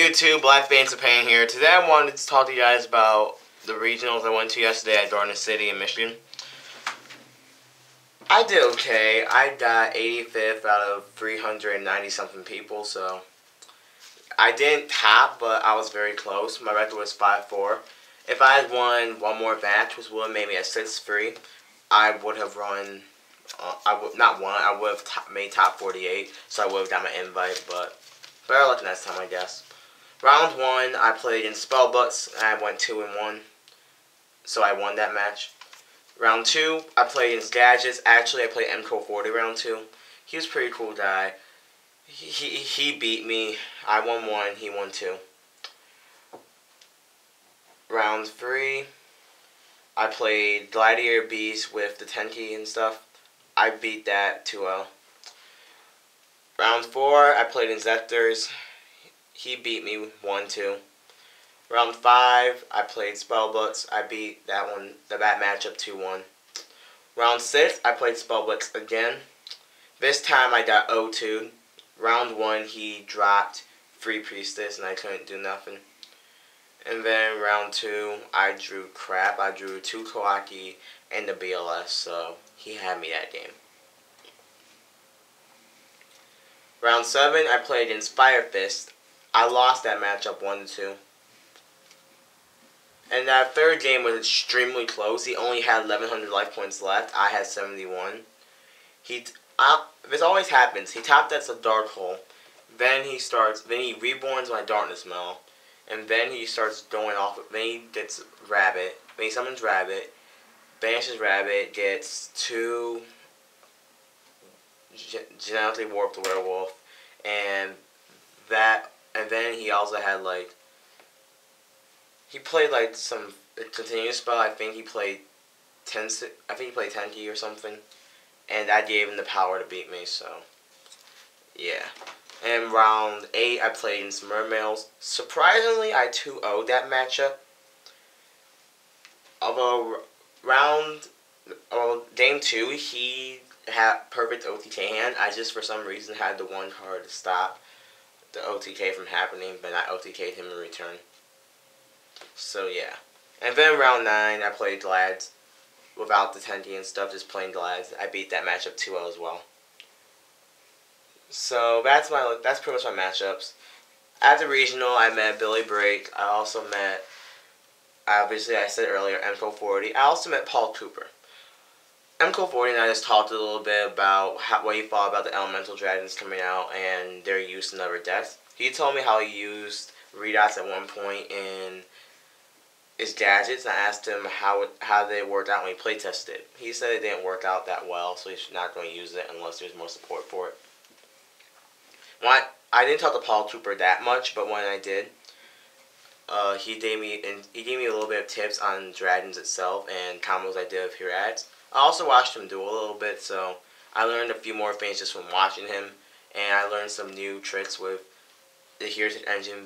YouTube, Black Veins of Pain here. Today I wanted to talk to you guys about the regionals I went to yesterday at Dartmouth City in Michigan. I did okay. I got 85th out of 390 something people, so I didn't top, but I was very close. My record was 5-4. If I had won one more match, which would have made me a 6-3, I would have run. I would have made top 48, so I would have got my invite, but better luck next time, I guess. Round 1, I played in SpellBooks, and I went 2-1, so I won that match. Round 2, I played in Gadgets. Actually, I played MCO40 round 2. He was a pretty cool guy. He beat me. I won 1, he won 2. Round 3, I played Gladiator Beasts with the tenki and stuff. I beat that 2-0. Round 4, I played Inzektors. He beat me 1-2. Round 5, I played SpellBooks. I beat that matchup 2-1. Round 6, I played SpellBooks again. This time I got 0-2. Round 1, he dropped Free Priestess and I couldn't do nothing. And then round 2, I drew crap. I drew 2 Kawaki and the BLS, so he had me that game. Round 7, I played against FireFists. I lost that matchup 1-2. And that third game was extremely close. He only had 1,100 life points left. I had 71. This always happens. He tapped that's a dark hole. Then he reborns my darkness mail. And then he starts going off. Then he gets Rabbit. Then he summons Rabbit. Banishes Rabbit. Gets 2 genetically warped werewolf. And then he also had he played some continuous spell. I think he played tenki or something. And that gave him the power to beat me, so yeah. And round 8, I played against Mermails. Surprisingly, I 2-0'd that matchup. Although, game 2, he had perfect OTK hand. I just, for some reason, had the one card to stop the OTK from happening, but I OTK'd him in return. So, yeah. And then round 9, I played Glads. Without the tenki and stuff, just playing Glads. I beat that matchup 2-0 as well. So that's pretty much my matchups. At the regional, I met Billy Break. I also met, obviously I said earlier, MCO40. I also met Paul Cooper. MCO40 and I just talked a little bit about what he thought about the Elemental Dragons coming out and their use in other decks. He told me how he used redots at one point in his Gadgets, and I asked him how they worked out when he playtested it. He said it didn't work out that well, so he's not going to use it unless there's more support for it. I didn't talk to Paul Cooper that much, but when I did, he gave me a little bit of tips on Dragons itself and combos I did with Hieratic. I also watched him duel a little bit, so I learned a few more things just from watching him, and I learned some new tricks with the Hieratic engine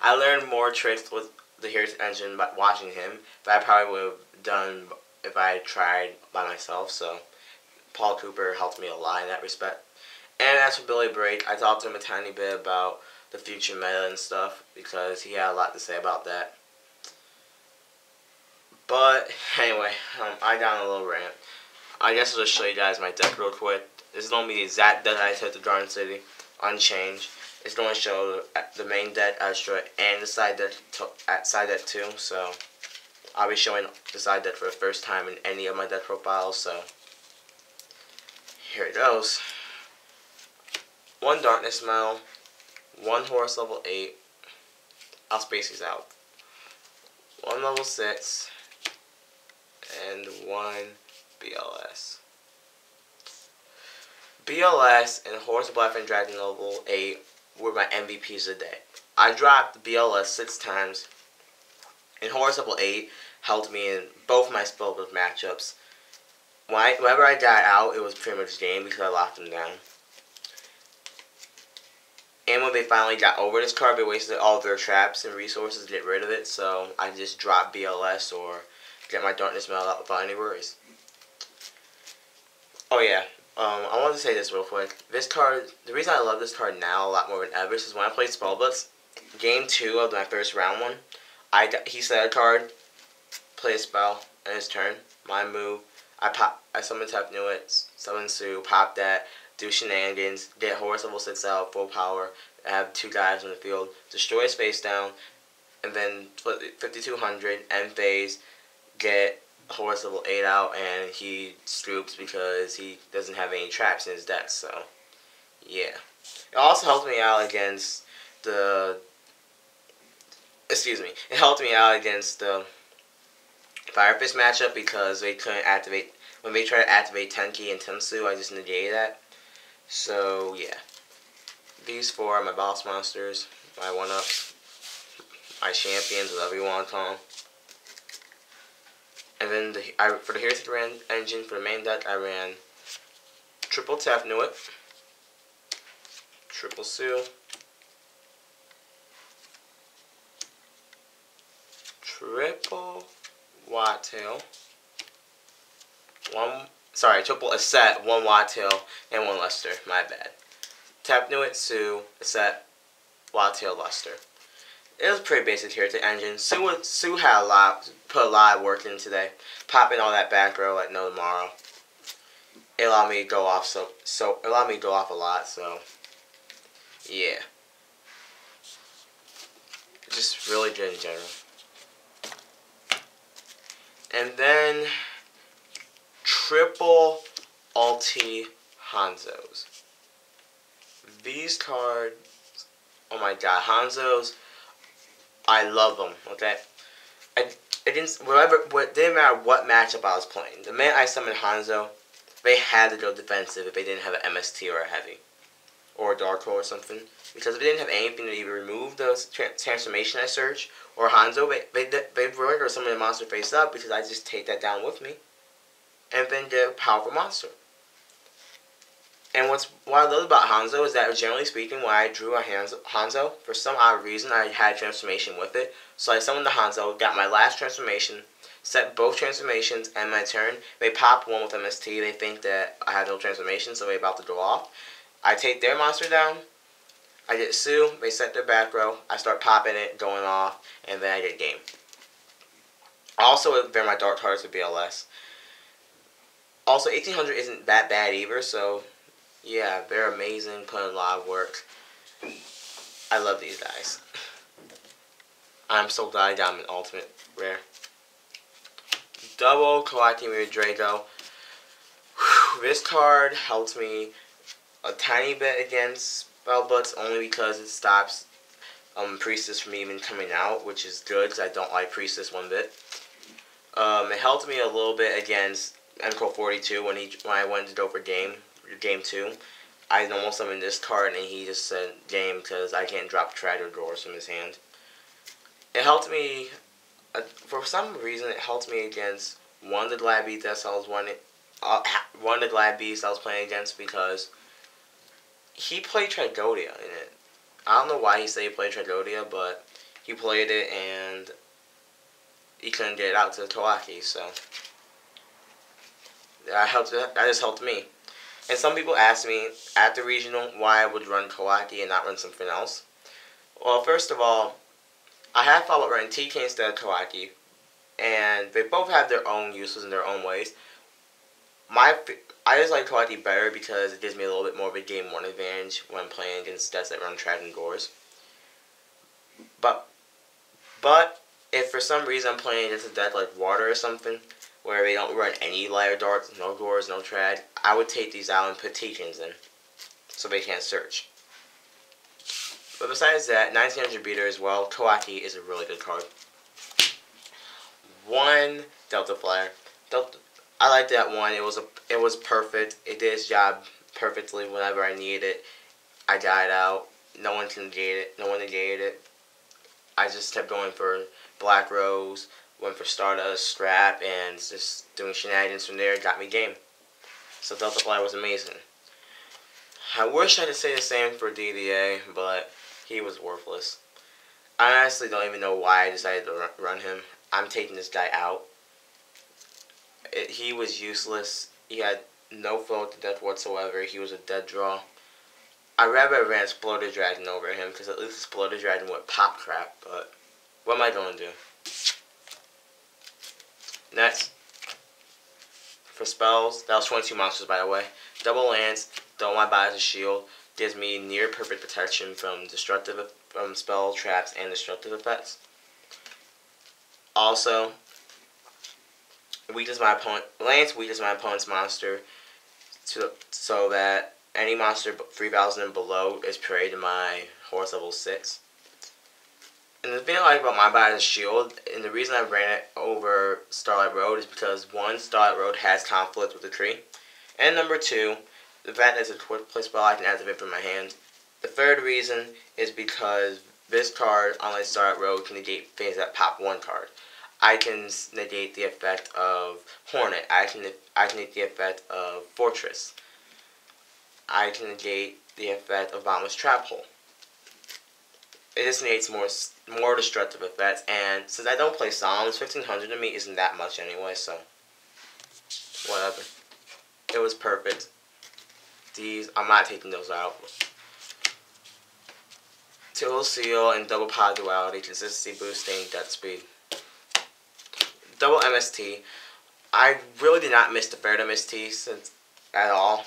I learned more tricks with the Hieratic engine by watching him that I probably would have done if I had tried by myself, so Paul Cooper helped me a lot in that respect. And as for Billy Break, I talked to him a tiny bit about the future meta and stuff because he had a lot to say about that. But anyway, I got on a little rant. I guess I'll just show you guys my deck real quick. This is going to be the exact deck I took to Dartmouth City, unchanged. It's going to show the main deck extra and the side deck too. So I'll be showing the side deck for the first time in any of my deck profiles. So here it goes. 1 Darkness Mail, 1 Horse level 8. I'll space these out. 1 level 6, and 1 BLS. BLS and Horse Black and Dragon level 8 were my MVPs of the day. I dropped BLS 6 times, and Horse level 8 helped me in both my SpellBooks matchups. Whenever I got out, it was pretty much game because I locked them down. And when they finally got over this card, they wasted all their traps and resources to get rid of it, so I just dropped BLS or get my Darkness Mail out without any worries. Oh yeah, I want to say this real quick. This card, the reason I love this card now a lot more than ever is when I played SpellBooks, game 2 of my first round one, he said a card, play a spell, and his turn. My move, I summon Tefnuit, summon Sue, pop that, do shenanigans, get Horse level 6 out, full power, have 2 guys on the field, destroy his face down, and then flip 5200, end phase, get Horse level 8 out, and he scoops because he doesn't have any traps in his deck, so yeah. It also helped me out against the it helped me out against the FireFists matchup because they couldn't activate, when they tried to activate Tenki and Timsu, I just negated that. So yeah. These 4 are my boss monsters, my 1-ups, my champions, whatever you want to call them. And then for the Hieratic engine, for the main deck, I ran triple Tefnuit, triple Sue, triple Wattail, triple Aset, 1 Wattail, and 1 Luster, my bad. Tefnuit, Sue, Aset, Wattail, Luster. It was a pretty basic Hieratic engine. Sue had put a lot of work in today. Popping all that back row like no tomorrow. It allowed me to go off it allowed me to go off a lot, so yeah. Just really good in general. And then triple Ulti Hanzos. These cards, oh my god, Hanzos, I love them, okay? It didn't matter what matchup I was playing. The minute I summoned Hanzo, they had to go defensive if they didn't have an MST or a Heavy. Or a Dark Hole or something. Because if they didn't have anything to either remove the transformation I searched, or Hanzo, they were going to summon the monster face up because I just take that down with me. And then get a powerful monster. And what I love about Hanzo is that, generally speaking, when I drew a Hanzo, for some odd reason, I had transformation with it. So I summoned the Hanzo, got my last transformation, set both transformations, and my turn. They pop one with MST. They think that I had no transformation, so they're about to go off. I take their monster down. I get Sue. They set their back row. I start popping it, going off, and then I get game. Also, they're my Dark Hearts with BLS. Also, 1800 isn't that bad either, so yeah, they're amazing, putting a lot of work. I love these guys. I'm so glad I got them in Ultimate Rare. Double Kawaki Drago. This card helps me a tiny bit against SpellBooks only because it stops Priestess from even coming out, which is good because I don't like Priestess one bit. It helped me a little bit against MCO 42 when I went to go for game 2. I almost summoned this card and he just said game because I can't drop Treasure Drawers from his hand. It helped me, for some reason it helped me against one of the Gladiator Beasts I was playing against because he played Tragodia in it. I don't know why he said he played Tragodia, but he played it and he couldn't get it out to the Kawaki, so that just helped me. And some people asked me at the regional why I would run Kawaki and not run something else. Well, first of all, I have thought about running TK instead of Kawaki, and they both have their own uses in their own ways. I just like Kawaki better because it gives me a little bit more of a game 1 advantage when playing against decks that run Tragic Gores. But if for some reason I'm playing against a deck like Water or something, where they don't run any Liar Darts, no Gores, no Trad, I would take these out and put Teachings in, so they can't search. But besides that, 1900 beater as well, Kawaki is a really good card. 1 Delta Flyer. I like that one. It was perfect. It did its job perfectly whenever I needed it. I got it out. No one negated it. No one negated it. I just kept going for Black Rose, went for Stardust, Scrap, and just doing shenanigans from there got me game. So Delta Flyer was amazing. I wish I could say the same for DDA, but he was worthless. I honestly don't even know why I decided to run him. I'm taking this guy out. He was useless. He had no float to death whatsoever. He was a dead draw. I'd rather ran Exploded Dragon over him, because at least Exploded Dragon would pop crap, but what am I going to do? Next, for spells, that was 22 monsters by the way. Double Lance, throw my body as a shield, gives me near perfect protection from spell traps and destructive effects. Also, Lance weakens my opponent's monster so that any monster 3000 and below is parried to my horse level 6. And the thing I like about my body as a shield, and the reason I ran it over Starlight Road, is because 1, Starlight Road has conflict with the tree, and number 2, the fact that it's a quick play spell I can activate from my hand. The third reason is because this card, unlike Starlight Road, can negate things that pop 1 card. I can negate the effect of Hornet. I can negate the effect of Fortress. I can negate the effect of Bottomless Trap Hole. It just negates more destructive effects, and since I don't play Psalms, 1500 to me isn't that much anyway, so whatever. It was perfect. I'm not taking those out. Tool Seal and Double Pod Duality, consistency boosting, death speed. Double MST. I really did not miss the third MST at all.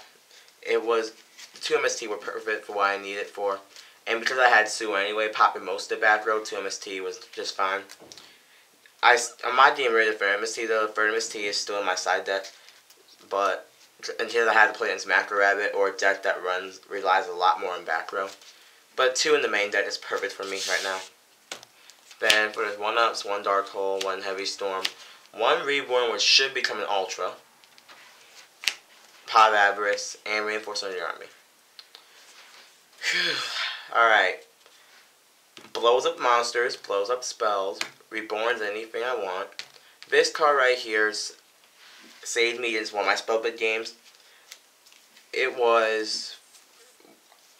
The 2 MST were perfect for what I needed for. And because I had Sue anyway, popping most of the back row, 2 MST was just fine. I'm not getting rid of the third MST though. The third MST is still in my side deck. But until I had to play against Macro Rabbit or a deck that relies a lot more on back row. But 2 in the main deck is perfect for me right now. Then for the 1-ups, 1 Dark Hole, 1 Heavy Storm, 1 Reborn, which should become an Ultra, Pot of Avarice, and Reinforcement of your army. Alright. Blows up monsters, blows up spells, reborns anything I want. This card right here saved me against one of my SpellBooks games. It was...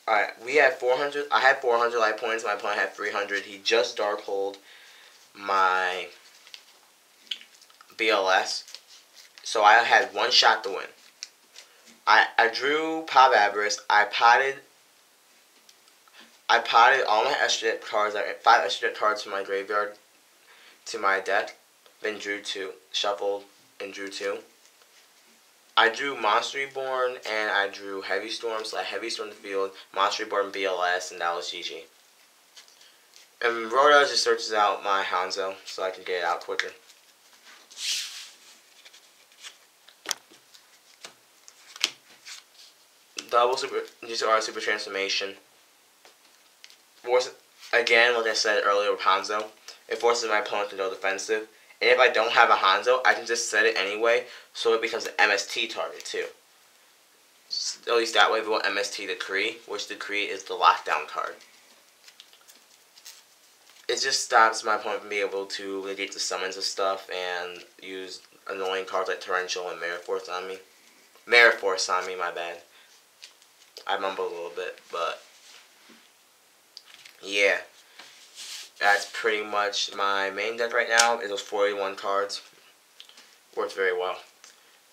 Alright, we had 400. I had 400 life points. My opponent had 300. He just Darkholed my BLS. So I had 1 shot to win. I drew Pot of Avarice. I potted all my extra deck cards. I had 5 extra deck cards from my graveyard to my deck. Then drew 2. Shuffled and drew 2. I drew Monster Reborn and I drew Heavy Storm, so I Heavy Storm the field, Monster Reborn BLS, and that was GG. And Rhoda just searches out my Hanzo so I can get it out quicker. Double Super Transformation. Again, like I said earlier with Hanzo, it forces my opponent to go defensive. And if I don't have a Hanzo, I can just set it anyway, so it becomes an MST target too. At least that way we will MST Decree, which Decree is the lockdown card. It just stops my opponent from being able to negate the summons of stuff and use annoying cards like Torrential and Mirror Force on me. My bad. I mumbled a little bit, but yeah. That's pretty much my main deck right now. It was 41 cards. Worked very well.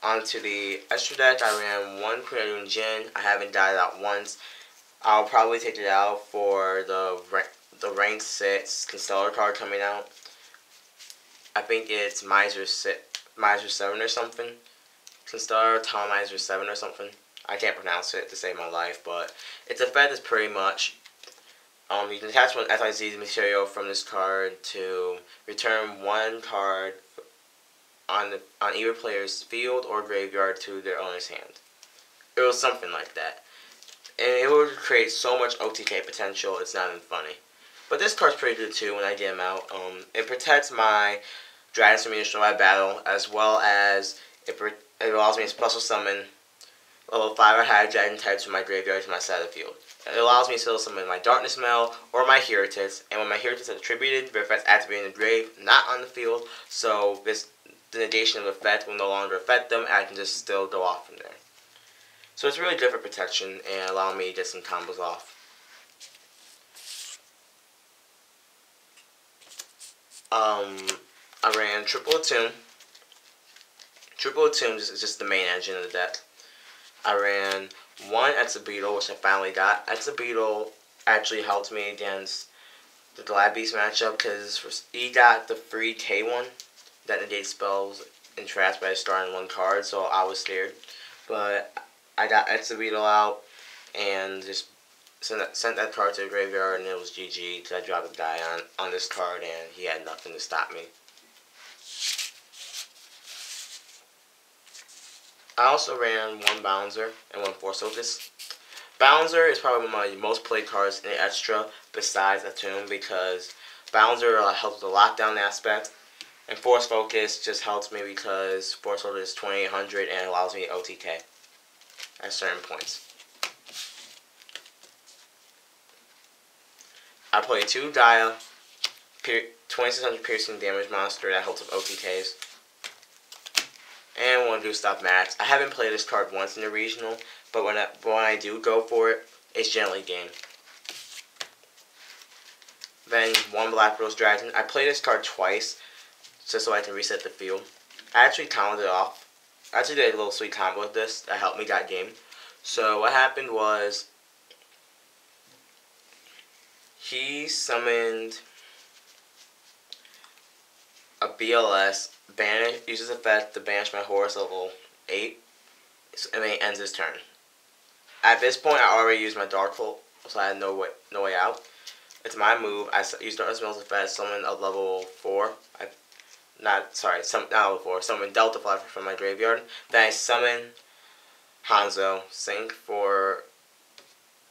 Onto the extra deck, I ran 1 Queen Jin. I haven't died out once. I'll probably take it out for the rank 6 Constellar card coming out. I think it's Miser 7 or something. Constellar Miser 7 or something. I can't pronounce it to save my life, but its effect is pretty much you can attach one SIZ material from this card to return 1 card on either player's field or graveyard to their owner's hand. It was something like that. And it would create so much OTK potential, it's not even funny. But this card's pretty good too when I get him out. It protects my Dragons from being destroyed by battle, as well as it allows me to special summon level 5 or higher dragon types from my graveyard to my side of the field. It allows me to still summon my Darkness Mail or my Hieratics, and when my Hieratics are attributed, their effects activate in the grave, not on the field, so the negation of the effect will no longer affect them, and I can just still go off from there. So it's really good for protection and allowing me to get some combos off. I ran Triple Attune. Triple Attune is just the main engine of the deck. I ran one Beetle, which I finally got. Beetle actually helped me against the Gladiator Beasts matchup because he got the free K1 that negates spells and traps by starting one card, so I was scared. But I got Beetle out and just sent that card to the graveyard, and it was GG because I dropped a die on this card and he had nothing to stop me. I also ran one Bouncer and one Force Focus. Bouncer is probably one of my most played cards in Extra besides Attune because Bouncer helps with the lockdown aspect, and Force Focus just helps me because Force Focus is 2800 and it allows me OTK at certain points. I played 2 Gaia, 2600 piercing damage monster that helps with OTKs, and 1 Gustav Max. I haven't played this card once in the regional, but when I do go for it, it's generally game. Then 1 Black Rose Dragon. I played this card twice, just so I can reset the field. I actually counted it off. I actually did a little sweet combo with this that helped me that game. So what happened was, he summoned a BLS, uses effect to banish my horse level 8, and then he ends his turn. At this point, I already used my Dark Hole, so I had no way out. It's my move. I used Darkness Mills effect, summon a level 4. Not level 4, summon Delta Fly from my graveyard. Then I summon Hanzo, sync for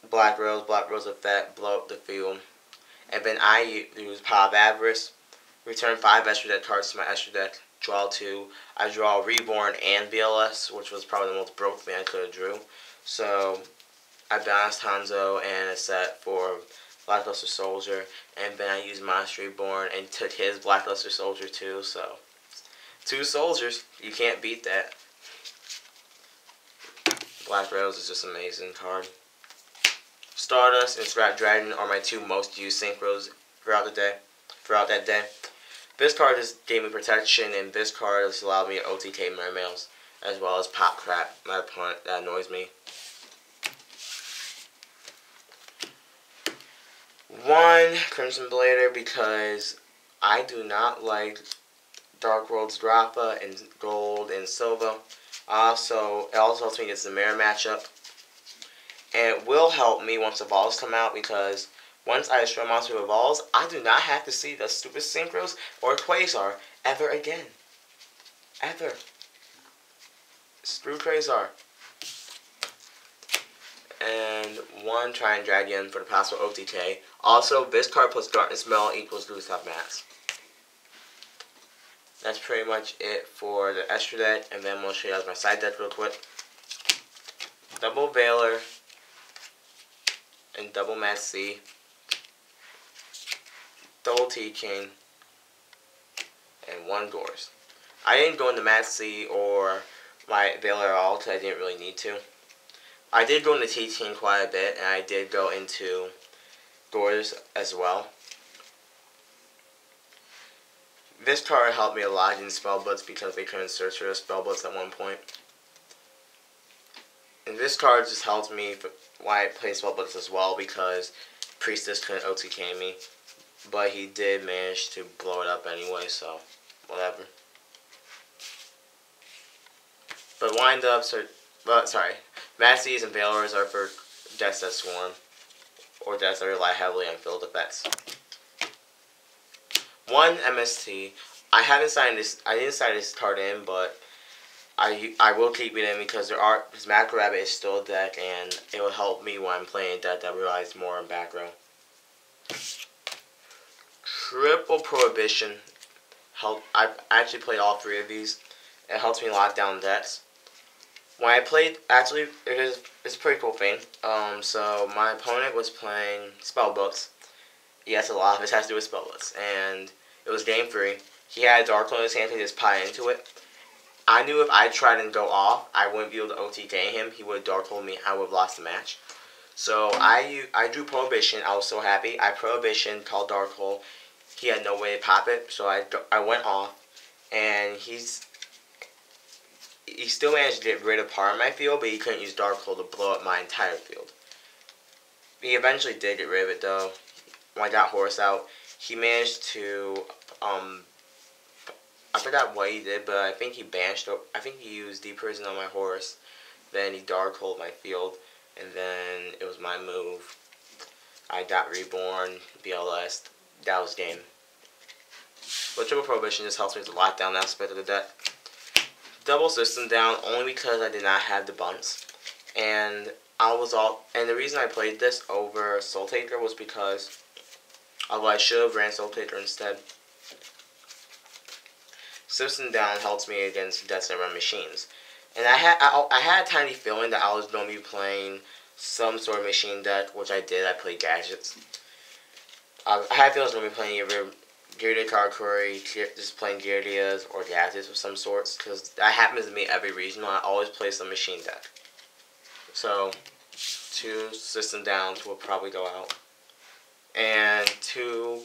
Black Rose effect, blow up the field. And then I use Power of Avarice, return 5 extra deck cards to my extra deck, draw 2. I draw Reborn and BLS, which was probably the most broke thing I could have drew. So I bounced Hanzo and a set for Blackluster Soldier, and then I used Monster Reborn and took his Blackluster Soldier too. So 2 soldiers, you can't beat that. Black Rose is just an amazing card. Stardust and Scrap Dragon are my 2 most used synchros throughout that day. This card just gave me protection, and this card has allowed me to OTK Mermails, as well as Pop Crap, my opponent that annoys me. 1 Crimson Blader because I do not like Dark World's Droppa and Gold and Silva. It also helps me against the Mirror matchup. And it will help me once the Evolves come out because once I destroy monster with Evolves, I do not have to see the stupid Synchros or Quasar ever again. Ever. Screw Quasar. And 1 Trident Dragon for the possible OTK. Also, this card plus Darkness Smell equals Gustav Max. That's pretty much it for the extra deck, and then I'm going to show you guys my side deck real quick. Double Veiler and double Mad C. Double T-King and 1 Gorz. I didn't go into Mad C or my Veiler at all because I didn't really need to. I did go into T-King quite a bit, and I did go into Gorz as well. This card helped me a lot in SpellBooks because they couldn't search for the SpellBooks at one point. And this card just helped me for why I play SpellBooks as well because Priestess couldn't OTK me. But he did manage to blow it up anyway, so whatever. But wind-ups are... Maxies and Veilers are for decks that swarm, or decks that rely heavily on field effects. 1 MST. I didn't sign this card in, but I will keep it in because this Macro Rabbit is still a deck, and it will help me when I'm playing a deck that relies more on back row. Triple Prohibition. I've actually played all 3 of these. It helps me lock down decks. When I played, actually, it's a pretty cool thing. So my opponent was playing SpellBooks. Yes, a lot of this has to do with SpellBooks, and it was game 3. He had a Dark Clone in his hand, so he just pie into it. I knew if I tried and go off, I wouldn't be able to OTK him. He would have Dark Cloned me. I would have lost the match. So I drew Prohibition. I was so happy. I Prohibition, called Dark Hole. He had no way to pop it, so I went off, and he still managed to get rid of part of my field, but he couldn't use Dark Hole to blow up my entire field. He eventually did get rid of it though. When I got Horse out, he managed to, I forgot what he did, but I think he I think he used Deep Prison on my Horse, then he Dark Holed my field, and then it was my move. I got Reborn, BLS, that was game. But Triple Prohibition just helps me to lock down the aspect of the deck. Double System Down only because I did not have the bunts, and the reason I played this over Soul Taker was because I should have ran Soul Taker instead. System Down helps me against Death Run machines, and I had a tiny feeling that I was going to be playing some sort of machine deck, which I did. I played Gadgets. I had a feeling I was going to be playing either Gyardia Karakuri, just playing Gyardias or Gadgets of some sorts, because that happens to me every regional. I always play some machine deck. So 2 System Downs will probably go out, and 2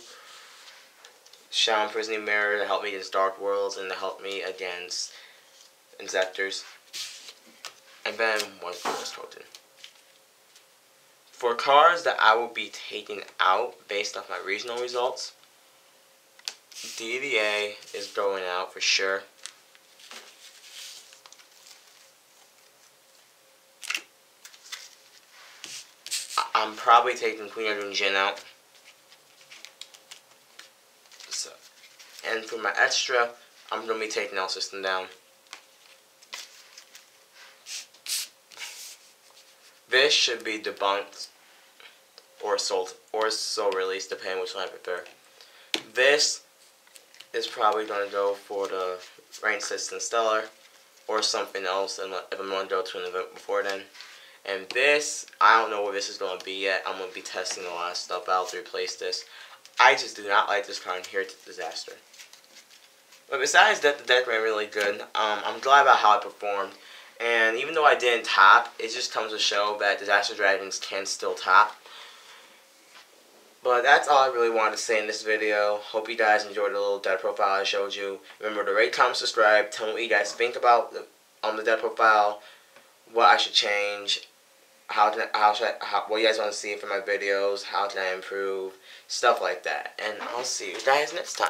Shadow Imprisoning Mirror to help me against Dark Worlds and to help me against Inzektors. And then 1 Force Token. For cards that I will be taking out based off my regional results, DDA is going out for sure. I'm probably taking Queen Edwin Jin out. So, and for my extra, I'm going to be taking out System Down. This should be debunked or soul released, depending which one I prefer. This is probably going to go for the Rank System Stellar or something else if I'm going to go to an event before then. And this, I don't know where this is going to be yet. I'm going to be testing a lot of stuff out to replace this. I just do not like this card in Hieratic Disaster. But besides that, the deck ran really good. I'm glad about how it performed. And even though I didn't top, it just comes to show that Disaster Dragons can still top. But that's all I really wanted to say in this video. Hope you guys enjoyed the little deck profile I showed you. Remember to rate, comment, subscribe. Tell me what you guys think about the deck profile, what I should change, what you guys want to see from my videos, how can I improve, stuff like that. And I'll see you guys next time.